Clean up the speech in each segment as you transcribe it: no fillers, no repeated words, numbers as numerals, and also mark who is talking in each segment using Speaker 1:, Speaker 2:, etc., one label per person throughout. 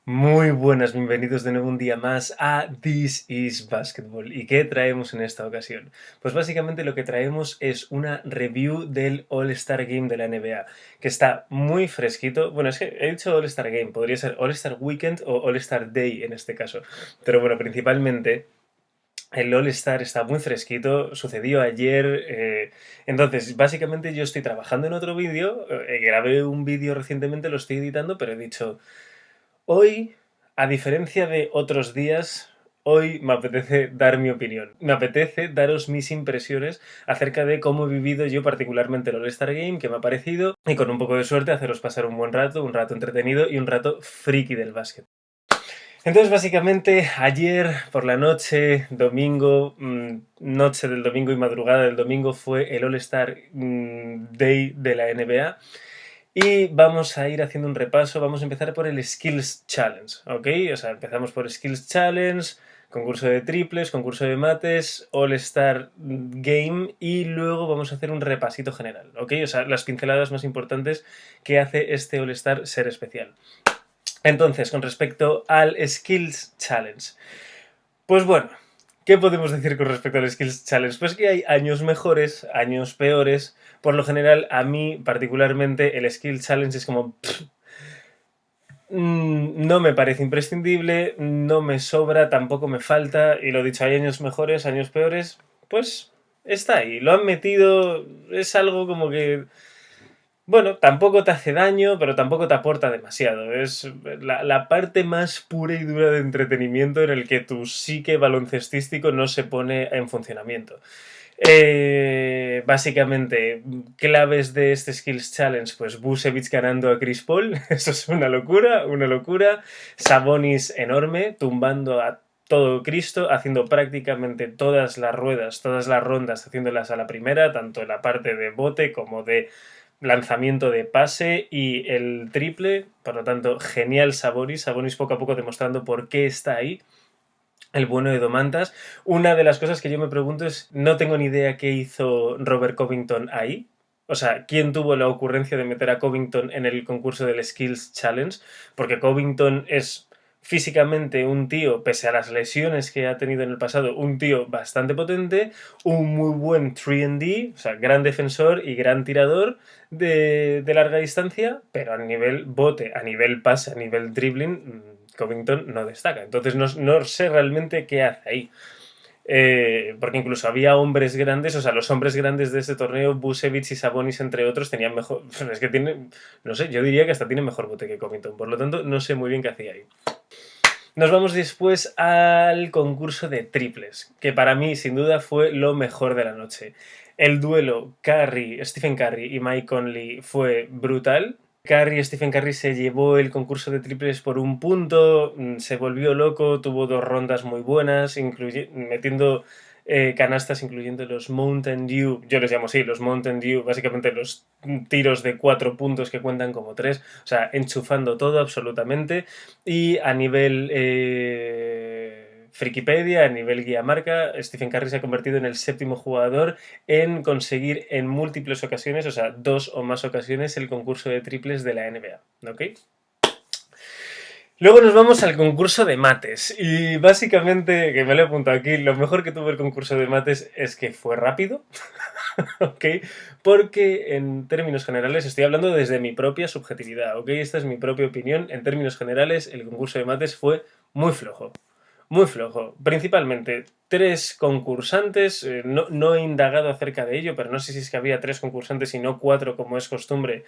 Speaker 1: Muy buenas, bienvenidos de nuevo un día más a This is Basketball. ¿Y qué traemos en esta ocasión? Pues básicamente lo que traemos es una review del All-Star Game de la NBA, que está muy fresquito. Bueno, es que he dicho All-Star Game, podría ser All-Star Weekend o All-Star Day en este caso. Pero bueno, principalmente el All-Star está muy fresquito, sucedió ayer. Entonces, básicamente yo estoy trabajando en otro vídeo, grabé un vídeo recientemente, lo estoy editando, pero he dicho... Hoy, a diferencia de otros días, hoy me apetece dar mi opinión. Me apetece daros mis impresiones acerca de cómo he vivido yo particularmente el All-Star Game, qué me ha parecido, y con un poco de suerte haceros pasar un rato entretenido y un rato friki del básquet. Entonces, básicamente, ayer por la noche, domingo, noche del domingo y madrugada del domingo, fue el All-Star Day de la NBA. Y vamos a ir haciendo un repaso. Vamos a empezar por el Skills Challenge, ¿ok? O sea, empezamos por Skills Challenge, concurso de triples, concurso de mates, All-Star Game y luego vamos a hacer un repasito general, ¿ok? O sea, las pinceladas más importantes que hace este All-Star ser especial. Entonces, con respecto al Skills Challenge. Pues bueno, ¿qué podemos decir con respecto al Skills Challenge? Pues que hay años mejores, años peores. Por lo general, a mí particularmente, el Skills Challenge es como... no me parece imprescindible, no me sobra, tampoco me falta. Y lo dicho, hay años mejores, años peores. Pues está ahí. Lo han metido, es algo como que... Bueno, tampoco te hace daño, pero tampoco te aporta demasiado. Es la parte más pura y dura de entretenimiento en el que tu psique baloncestístico no se pone en funcionamiento. Básicamente, claves de este Skills Challenge, pues Vucevic ganando a Chris Paul, eso es una locura, una locura. Sabonis enorme, tumbando a todo Cristo, haciendo prácticamente todas las ruedas, todas las rondas, haciéndolas a la primera, tanto en la parte de bote como de lanzamiento de pase y el triple. Por lo tanto, genial Sabonis. Sabonis poco a poco demostrando por qué está ahí. El bueno de Domantas. Una de las cosas que yo me pregunto es, no tengo ni idea qué hizo Robert Covington ahí. O sea, ¿quién tuvo la ocurrencia de meter a Covington en el concurso del Skills Challenge? Porque Covington es físicamente un tío, pese a las lesiones que ha tenido en el pasado, un tío bastante potente, un muy buen 3D, o sea, gran defensor y gran tirador de larga distancia, pero a nivel bote, a nivel pase, a nivel dribbling, Covington no destaca. Entonces no sé realmente qué hace ahí. Porque incluso había hombres grandes, o sea, los hombres grandes de este torneo, Vucevic y Sabonis, entre otros, tenían mejor. Es que tienen. No sé, yo diría que hasta tiene mejor bote que Covington. Por lo tanto, no sé muy bien qué hacía ahí. Nos vamos después al concurso de triples, que para mí, sin duda, fue lo mejor de la noche. El duelo Stephen Curry y Mike Conley fue brutal. Stephen Curry se llevó el concurso de triples por un punto, se volvió loco, tuvo dos rondas muy buenas, metiendo canastas, incluyendo los Mountain Dew, yo les llamo así, los Mountain Dew, básicamente los tiros de 4 puntos que cuentan como 3, o sea, enchufando todo absolutamente. Y a nivel Frikipedia, a nivel guía marca, Stephen Curry se ha convertido en el séptimo jugador en conseguir en múltiples ocasiones, o sea, 2 o más ocasiones, el concurso de triples de la NBA. ¿Ok? Luego nos vamos al concurso de mates. Y básicamente, que me lo he apuntado aquí, lo mejor que tuvo el concurso de mates es que fue rápido. ¿Ok? Porque en términos generales, estoy hablando desde mi propia subjetividad, ¿ok? Esta es mi propia opinión. En términos generales, el concurso de mates fue muy flojo. Muy flojo. Principalmente 3 concursantes. No he indagado acerca de ello, pero no sé si es que había 3 concursantes y no 4 como es costumbre,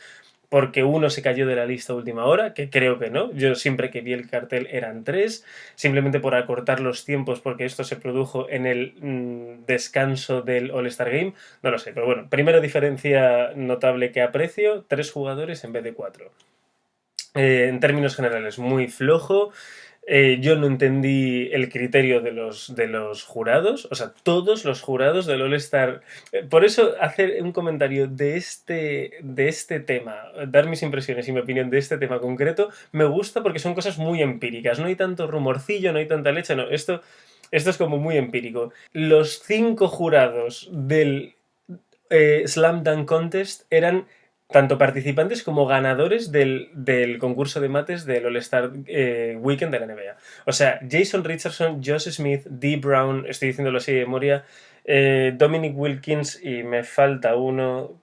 Speaker 1: porque uno se cayó de la lista a última hora, que creo que no. Yo siempre que vi el cartel eran 3, simplemente por acortar los tiempos, porque esto se produjo en el descanso del All-Star Game. No lo sé, pero bueno, primera diferencia notable que aprecio, 3 jugadores en vez de 4. En términos generales, muy flojo. Yo no entendí el criterio de los jurados, o sea, todos los jurados del All-Star. Por eso, hacer un comentario de este tema, dar mis impresiones y mi opinión de este tema concreto, me gusta porque son cosas muy empíricas. No hay tanto rumorcillo, no hay tanta leche, no. Esto es como muy empírico. Los 5 jurados del Slam Dunk Contest eran tanto participantes como ganadores del concurso de mates del All-Star Weekend de la NBA. O sea, Jason Richardson, Josh Smith, Dee Brown, estoy diciéndolo así de memoria, Dominic Wilkins y me falta uno,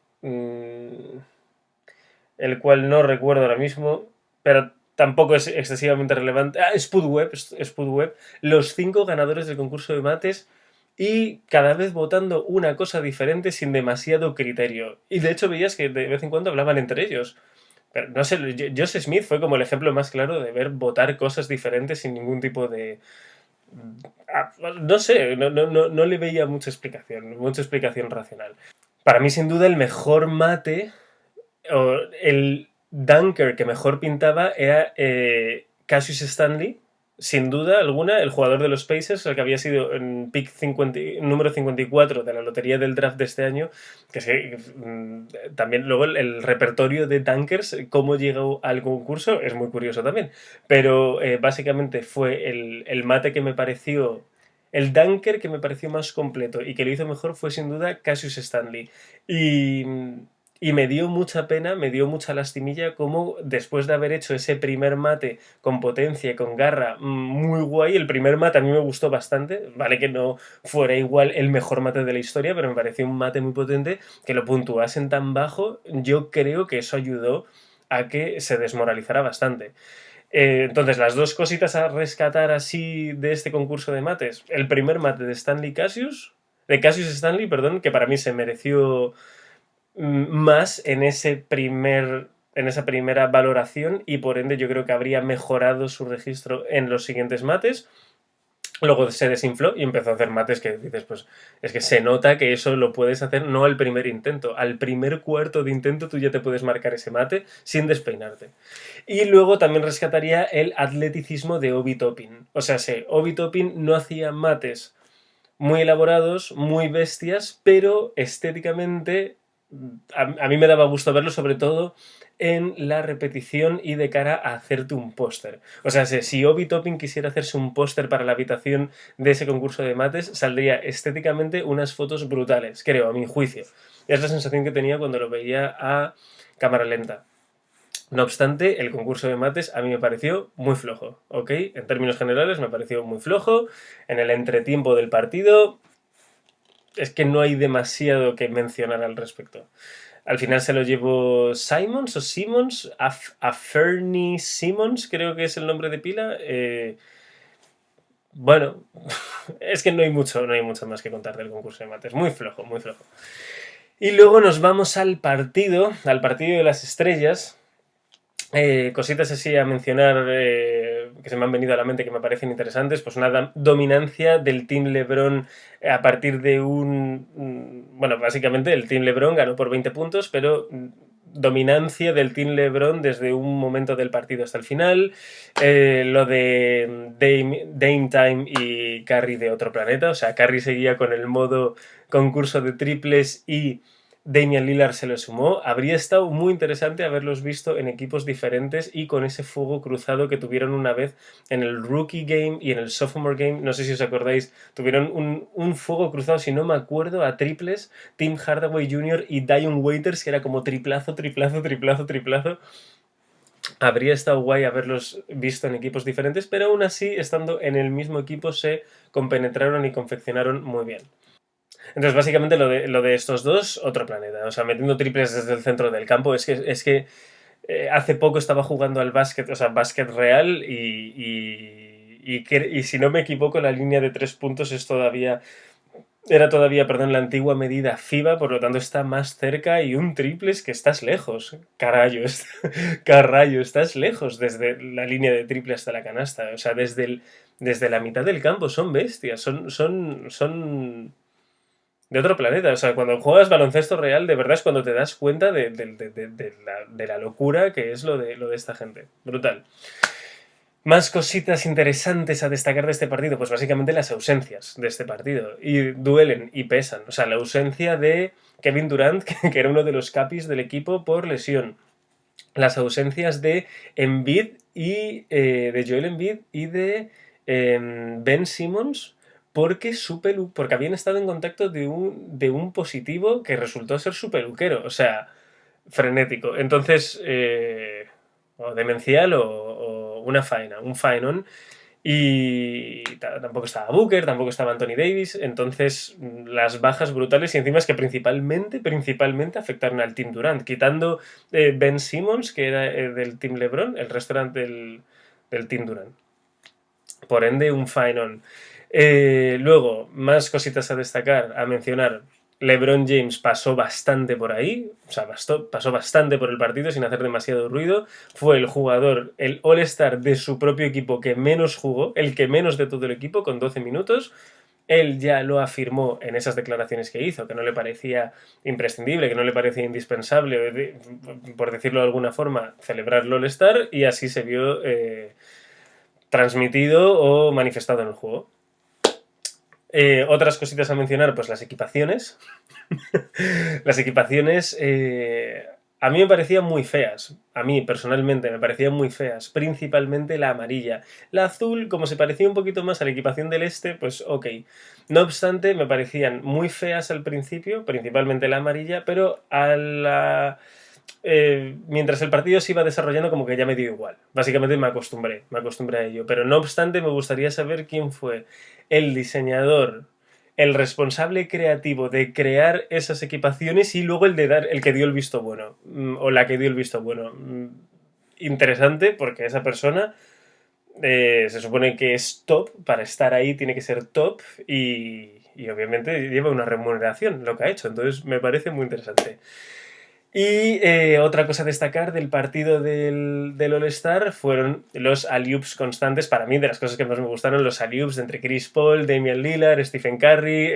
Speaker 1: el cual no recuerdo ahora mismo, pero tampoco es excesivamente relevante. Ah, Spud Webb, los 5 ganadores del concurso de mates y cada vez votando una cosa diferente sin demasiado criterio. Y de hecho veías que de vez en cuando hablaban entre ellos. Pero no sé, Josh Smith fue como el ejemplo más claro de ver votar cosas diferentes sin ningún tipo de... No sé, no le veía mucha explicación racional. Para mí, sin duda, el mejor mate o el dunker que mejor pintaba era Cassius Stanley, sin duda alguna, el jugador de los Pacers, el que había sido en pick 50, número 54 de la lotería del draft de este año, que sí, también luego el repertorio de dunkers, cómo llegó al concurso, es muy curioso también, pero básicamente fue el mate que me pareció... El dunker que me pareció más completo y que lo hizo mejor fue sin duda Cassius Stanley. Y, y me dio mucha pena, me dio mucha lastimilla como después de haber hecho ese primer mate con potencia y con garra muy guay, el primer mate a mí me gustó bastante, vale que no fuera igual el mejor mate de la historia, pero me pareció un mate muy potente, que lo puntuasen tan bajo, yo creo que eso ayudó a que se desmoralizara bastante. Entonces, las dos cositas a rescatar así de este concurso de mates. El primer mate de Cassius Stanley, perdón, que para mí se mereció más en esa primera valoración y por ende yo creo que habría mejorado su registro en los siguientes mates. Luego se desinfló y empezó a hacer mates que dices, pues es que se nota que eso lo puedes hacer no al primer intento, al primer cuarto de intento tú ya te puedes marcar ese mate sin despeinarte. Y luego también rescataría el atleticismo de Obi Toppin. O sea, Obi Toppin no hacía mates muy elaborados, muy bestias, pero estéticamente a mí me daba gusto verlo, sobre todo en la repetición y de cara a hacerte un póster. O sea, si Obi Toppin quisiera hacerse un póster para la habitación de ese concurso de mates, saldría estéticamente unas fotos brutales, creo, a mi juicio. Es la sensación que tenía cuando lo veía a cámara lenta. No obstante, el concurso de mates a mí me pareció muy flojo, ¿ok? En términos generales me pareció muy flojo. En el entretiempo del partido es que no hay demasiado que mencionar al respecto. Al final se lo llevó Simons o Simmons, a Fernie Simmons, creo que es el nombre de pila. Bueno, es que no hay mucho más que contar del concurso de mates. Muy flojo, muy flojo. Y luego nos vamos al partido de las estrellas. Cositas así a mencionar que se me han venido a la mente que me parecen interesantes, pues una dominancia del Team LeBron a partir de bueno, básicamente el Team LeBron ganó por 20 puntos, pero dominancia del Team LeBron desde un momento del partido hasta el final, lo de Dame Time y Curry de otro planeta, o sea, Curry seguía con el modo concurso de triples y Damian Lillard se le sumó. Habría estado muy interesante haberlos visto en equipos diferentes y con ese fuego cruzado que tuvieron una vez en el Rookie Game y en el Sophomore Game. No sé si os acordáis, tuvieron un fuego cruzado, si no me acuerdo, a triples, Tim Hardaway Jr. y Dion Waiters, que era como triplazo, triplazo, triplazo, triplazo. Habría estado guay haberlos visto en equipos diferentes, pero aún así, estando en el mismo equipo, se compenetraron y confeccionaron muy bien. Entonces, básicamente lo de estos dos, otro planeta. O sea, metiendo triples desde el centro del campo. Es que hace poco estaba jugando al básquet, o sea, básquet real y si no me equivoco, la línea de 3 puntos era todavía, perdón, la antigua medida FIBA, por lo tanto está más cerca y un triple es que estás lejos. Carayo, carayo, estás lejos desde la línea de triple hasta la canasta. O sea, desde la mitad del campo son bestias, son de otro planeta. O sea, cuando juegas baloncesto real, de verdad es cuando te das cuenta de la locura que es lo de esta gente. Brutal. Más cositas interesantes a destacar de este partido, pues básicamente las ausencias de este partido. Y duelen y pesan. O sea, la ausencia de Kevin Durant, que era uno de los capis del equipo por lesión. Las ausencias de Embiid y de Joel Embiid y de Ben Simmons porque porque habían estado en contacto de un positivo que resultó ser su peluquero. O sea, frenético. Entonces, o demencial o una faena, un faenón. Y tampoco estaba Booker, tampoco estaba Anthony Davis, entonces las bajas brutales y encima es que principalmente afectaron al Team Durant, quitando Ben Simmons, que era del Team LeBron, el resto eran del Team Durant. Por ende, un fine-on. Luego, más cositas a destacar, a mencionar. LeBron James pasó bastante por ahí, o sea, pasó bastante por el partido sin hacer demasiado ruido. Fue el jugador, el All-Star de su propio equipo que menos jugó, el que menos de todo el equipo, con 12 minutos. Él ya lo afirmó en esas declaraciones que hizo, que no le parecía imprescindible, que no le parecía indispensable, por decirlo de alguna forma, celebrar el All-Star, y así se vio transmitido o manifestado en el juego. Otras cositas a mencionar, pues las equipaciones. Las equipaciones a mí me parecían muy feas. A mí personalmente me parecían muy feas. Principalmente la amarilla. La azul, como se parecía un poquito más a la equipación del este, pues ok. No obstante, me parecían muy feas al principio, principalmente la amarilla, pero a la... mientras el partido se iba desarrollando como que ya me dio igual. Básicamente me acostumbré a ello. Pero no obstante me gustaría saber quién fue el diseñador, el responsable creativo de crear esas equipaciones y luego el que dio el visto bueno. O la que dio el visto bueno. Interesante porque esa persona se supone que es top, para estar ahí tiene que ser top y obviamente lleva una remuneración lo que ha hecho. Entonces me parece muy interesante. Y otra cosa a destacar del partido del All-Star fueron los alley-oops constantes. Para mí, de las cosas que más me gustaron, los alley-oops entre Chris Paul, Damian Lillard, Stephen Curry.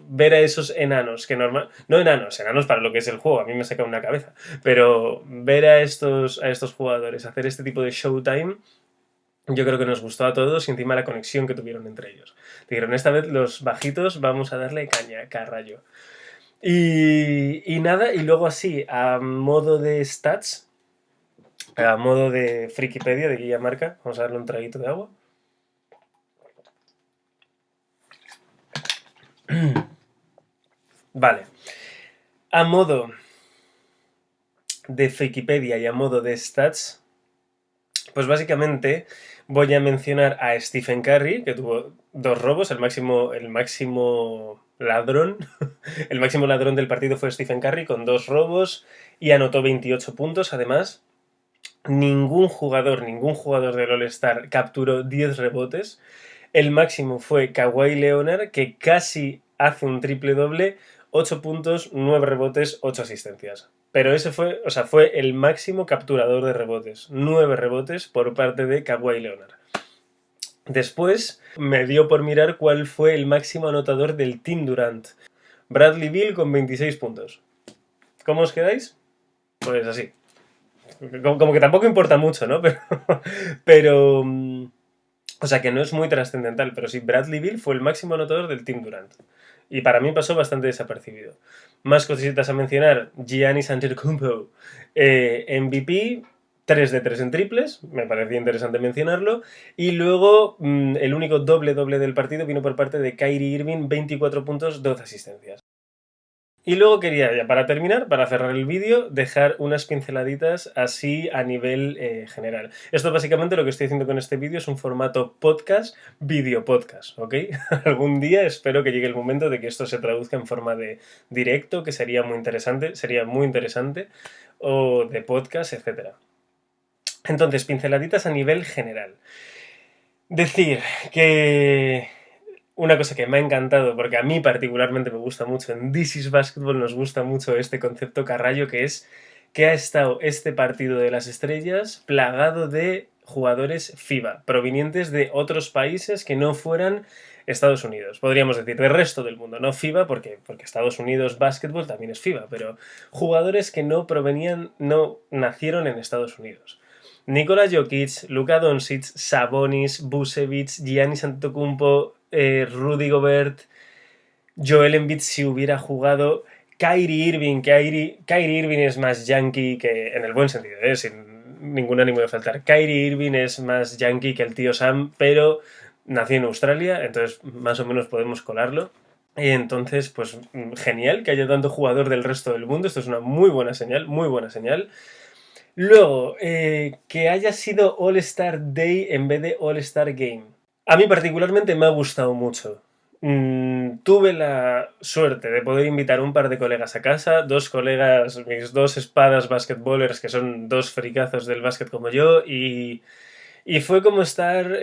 Speaker 1: Ver a esos enanos, que no enanos para lo que es el juego, a mí me saca una cabeza. Pero ver a estos jugadores hacer este tipo de showtime, yo creo que nos gustó a todos y encima la conexión que tuvieron entre ellos. Dijeron, esta vez los bajitos vamos a darle caña, carrayo. Y nada, y luego así, a modo de stats, a modo de Frikipedia, de guía marca, vamos a darle un traguito de agua. Vale. A modo de Frikipedia y a modo de stats, pues básicamente voy a mencionar a Stephen Curry, que tuvo 2 robos, el máximo ladrón. El máximo ladrón del partido fue Stephen Curry con 2 robos y anotó 28 puntos. Además, ningún jugador del All-Star capturó 10 rebotes. El máximo fue Kawhi Leonard, que casi hace un triple doble, 8 puntos, 9 rebotes, 8 asistencias. Pero ese fue el máximo capturador de rebotes. 9 rebotes por parte de Kawhi Leonard. Después me dio por mirar cuál fue el máximo anotador del Team Durant. Bradley Beal con 26 puntos. ¿Cómo os quedáis? Pues así. Como que tampoco importa mucho, ¿no? Pero o sea que no es muy trascendental, pero sí, Bradley Beal fue el máximo anotador del Team Durant. Y para mí pasó bastante desapercibido. Más cositas a mencionar. Giannis Antetokounmpo, MVP, 3 de 3 en triples, me parecía interesante mencionarlo. Y luego el único doble-doble del partido vino por parte de Kyrie Irving, 24 puntos, 12 asistencias. Y luego quería, ya para terminar, para cerrar el vídeo, dejar unas pinceladitas así a nivel general. Esto básicamente lo que estoy haciendo con este vídeo es un formato podcast, vídeo podcast, ¿ok? Algún día espero que llegue el momento de que esto se traduzca en forma de directo, que sería muy interesante, o de podcast, etc. Entonces, pinceladitas a nivel general. Decir que una cosa que me ha encantado, porque a mí particularmente me gusta mucho, en This is Basketball nos gusta mucho este concepto carrallo, que es que ha estado este partido de las estrellas plagado de jugadores FIBA, provenientes de otros países que no fueran Estados Unidos, podríamos decir, del resto del mundo, no FIBA, porque Estados Unidos Basketball también es FIBA, pero jugadores que no nacieron en Estados Unidos. Nikola Jokic, Luka Doncic, Sabonis, Vucevic, Giannis Antetokounmpo, Rudy Gobert, Joel Embiid si hubiera jugado, Kyrie Irving, que Kyrie Irving es más yankee que, en el buen sentido, sin ningún ánimo de faltar, Kyrie Irving es más yankee que el tío Sam, pero nació en Australia, entonces más o menos podemos colarlo. Y entonces, pues genial que haya tanto jugador del resto del mundo. Esto es una muy buena señal, muy buena señal. Luego, que haya sido All-Star Day en vez de All-Star Game. A mí particularmente me ha gustado mucho. Tuve la suerte de poder invitar un par de colegas a casa, dos colegas, mis dos espadas basquetbolers, que son dos fricazos del básquet como yo, y fue como estar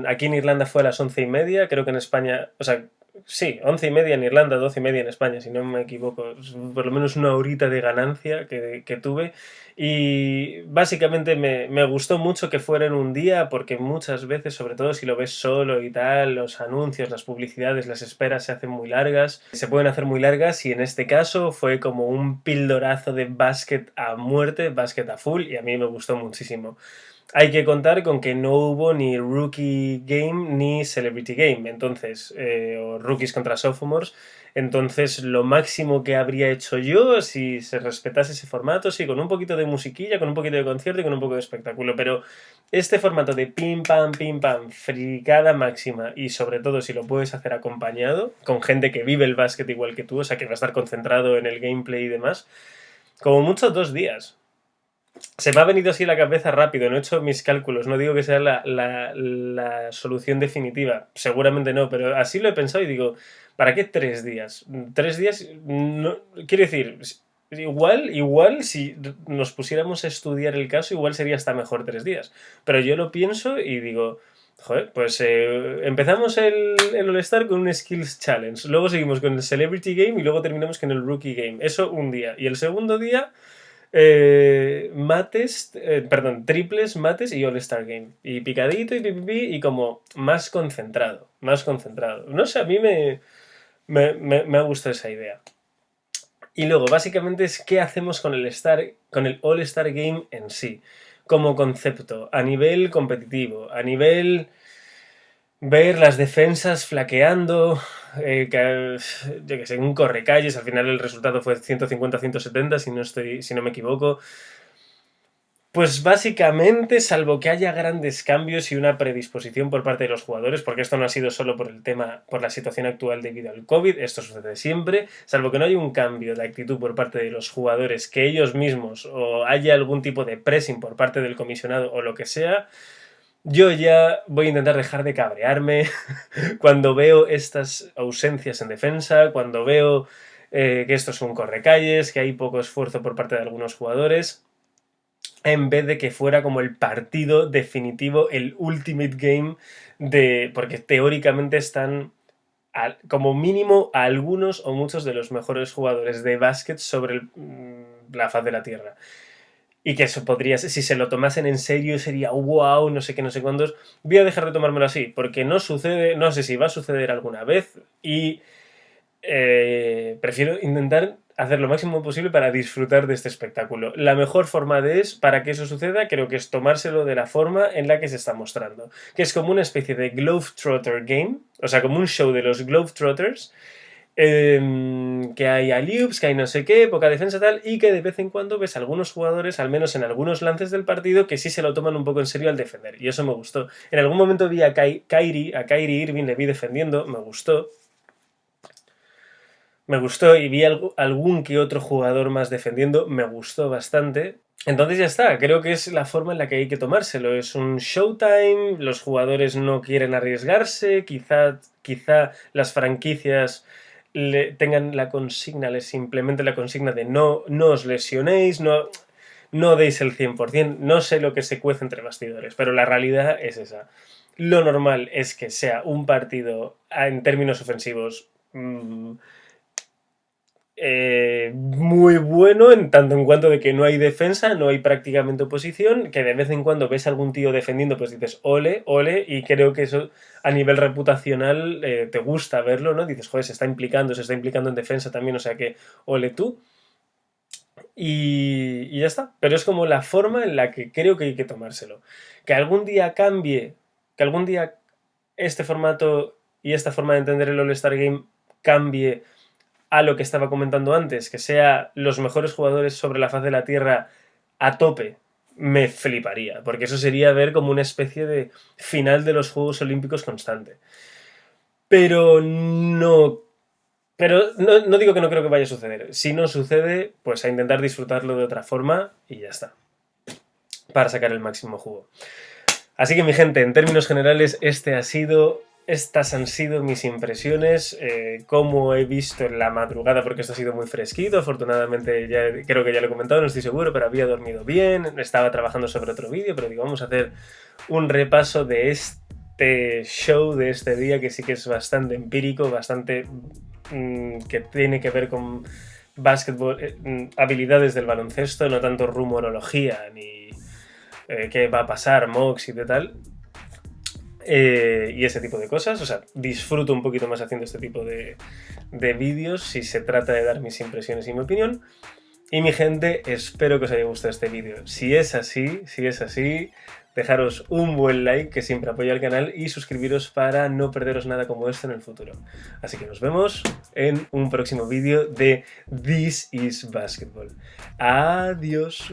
Speaker 1: aquí en Irlanda fue a las 11:30, creo que en España, o sea, sí, 11:30 en Irlanda, 12:30 en España, si no me equivoco, por lo menos una horita de ganancia que tuve. Y básicamente me gustó mucho que fuera en un día, porque muchas veces, sobre todo si lo ves solo y tal, los anuncios, las publicidades, las esperas se hacen muy largas, se pueden hacer muy largas, y en este caso fue como un pildorazo de básquet a muerte, básquet a full, y a mí me gustó muchísimo. Hay que contar con que no hubo ni Rookie Game ni Celebrity Game, entonces, o Rookies contra Sophomores. Entonces, lo máximo que habría hecho yo, si se respetase ese formato, sí, con un poquito de musiquilla, con un poquito de concierto y con un poco de espectáculo, pero este formato de pim pam, fricada máxima, y sobre todo si lo puedes hacer acompañado, con gente que vive el básquet igual que tú, o sea, que va a estar concentrado en el gameplay y demás, como mucho 2 días. Se me ha venido así a la cabeza rápido, no he hecho mis cálculos, no digo que sea la solución definitiva, seguramente no, pero así lo he pensado y digo, ¿para qué 3 días? 3 días, no, quiero decir, igual si nos pusiéramos a estudiar el caso, igual sería hasta mejor 3 días, pero yo lo pienso y digo, joder, pues empezamos el All-Star con un Skills Challenge, luego seguimos con el Celebrity Game y luego terminamos con el Rookie Game, eso un día, y el segundo día mates, perdón, triples, mates y All-Star Game. Y picadito y pipipi y como más concentrado, más concentrado. No sé, a mí me ha gustado esa idea. Y luego, básicamente, es qué hacemos con el All-Star Game en sí, como concepto, a nivel competitivo, a nivel ver las defensas flaqueando, yo que sé, un correcalles, al final el resultado fue 150-170, si no me equivoco. Pues básicamente, salvo que haya grandes cambios y una predisposición por parte de los jugadores, porque esto no ha sido solo por el tema, por la situación actual debido al COVID, esto sucede siempre, salvo que no haya un cambio de actitud por parte de los jugadores, que ellos mismos, o haya algún tipo de pressing por parte del comisionado o lo que sea, yo ya voy a intentar dejar de cabrearme cuando veo estas ausencias en defensa, cuando veo que esto es un correcalles, que hay poco esfuerzo por parte de algunos jugadores, en vez de que fuera como el partido definitivo, el ultimate game porque teóricamente están como mínimo a algunos o muchos de los mejores jugadores de básquet sobre la faz de la Tierra. Y que eso podría ser, si se lo tomasen en serio, sería wow, no sé qué, no sé cuántos. Voy a dejar de tomármelo así, porque no sucede, no sé si va a suceder alguna vez, y prefiero intentar hacer lo máximo posible para disfrutar de este espectáculo. La mejor forma para que eso suceda, creo que es tomárselo de la forma en la que se está mostrando, que es como una especie de Globetrotter Game, o sea, como un show de los Globetrotters, que hay alley-oops, que hay no sé qué, poca defensa tal, y que de vez en cuando ves algunos jugadores, al menos en algunos lances del partido, que sí se lo toman un poco en serio al defender, y eso me gustó. En algún momento vi a Kyrie Irving, le vi defendiendo, me gustó, y vi algún que otro jugador más defendiendo, me gustó bastante. Entonces ya está, creo que es la forma en la que hay que tomárselo. Es un showtime, los jugadores no quieren arriesgarse, quizá las franquicias tengan la consigna, les implementen la consigna de no os lesionéis, no deis el 100%, no sé lo que se cuece entre bastidores, pero la realidad es esa. Lo normal es que sea un partido en términos ofensivos muy bueno en tanto en cuanto de que no hay defensa, no hay prácticamente oposición, que de vez en cuando ves a algún tío defendiendo, pues dices ole, ole, y creo que eso a nivel reputacional te gusta verlo, ¿no? Dices, joder, se está implicando en defensa también, o sea que ole tú. Y ya está, pero es como la forma en la que creo que hay que tomárselo. Que algún día cambie, que algún día este formato y esta forma de entender el All-Star Game cambie a lo que estaba comentando antes, que sea los mejores jugadores sobre la faz de la Tierra a tope, me fliparía, porque eso sería ver como una especie de final de los Juegos Olímpicos constante. Pero no, Pero no digo que no creo que vaya a suceder. Si no sucede, pues a intentar disfrutarlo de otra forma y ya está. Para sacar el máximo jugo. Así que mi gente, en términos generales, estas han sido mis impresiones, cómo he visto en la madrugada, porque esto ha sido muy fresquito, afortunadamente creo que ya lo he comentado, no estoy seguro, pero había dormido bien, estaba trabajando sobre otro vídeo, pero digo, vamos a hacer un repaso de este show, de este día, que sí que es bastante empírico, bastante que tiene que ver con básquetbol, habilidades del baloncesto, no tanto rumorología ni qué va a pasar, mocks y de tal. Y ese tipo de cosas, o sea, disfruto un poquito más haciendo este tipo de vídeos si se trata de dar mis impresiones y mi opinión. Y mi gente, espero que os haya gustado este vídeo. Si es así, dejaros un buen like que siempre apoya al canal y suscribiros para no perderos nada como esto en el futuro. Así que nos vemos en un próximo vídeo de This is Basketball. Adiós.